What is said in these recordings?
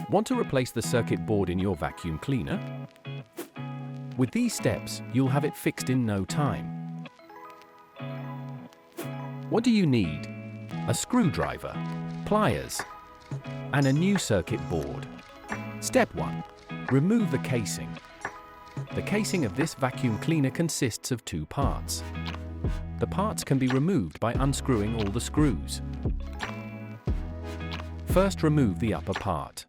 Want to replace the circuit board in your vacuum cleaner? With these steps, you'll have it fixed in no time. What do you need? A screwdriver, pliers, and a new circuit board. Step 1. Remove the casing. The casing of this vacuum cleaner consists of 2 parts. The parts can be removed by unscrewing all the screws. First, remove the upper part.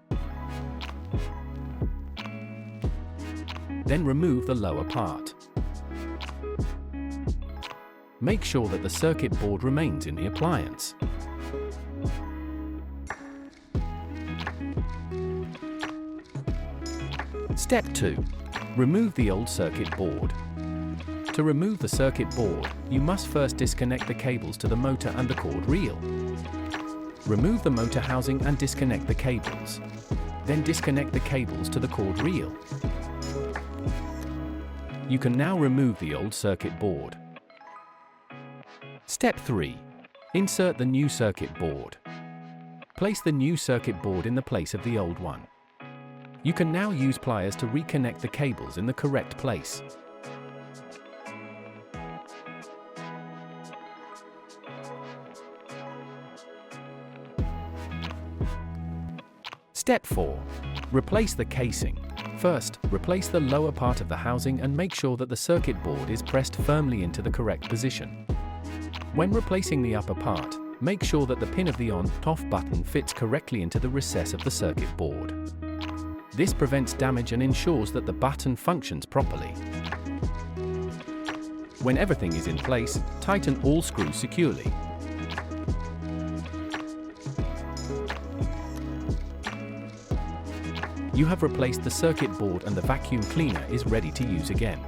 Then remove the lower part. Make sure that the circuit board remains in the appliance. Step 2. Remove the old circuit board. To remove the circuit board, you must first disconnect the cables to the motor and the cord reel. Remove the motor housing and disconnect the cables. Then disconnect the cables to the cord reel. You can now remove the old circuit board. Step 3. Insert the new circuit board. Place the new circuit board in the place of the old one. You can now use pliers to reconnect the cables in the correct place. Step 4. Replace the casing. First, replace the lower part of the housing and make sure that the circuit board is pressed firmly into the correct position. When replacing the upper part, make sure that the pin of the on/off button fits correctly into the recess of the circuit board. This prevents damage and ensures that the button functions properly. When everything is in place, tighten all screws securely. You have replaced the circuit board and the vacuum cleaner is ready to use again.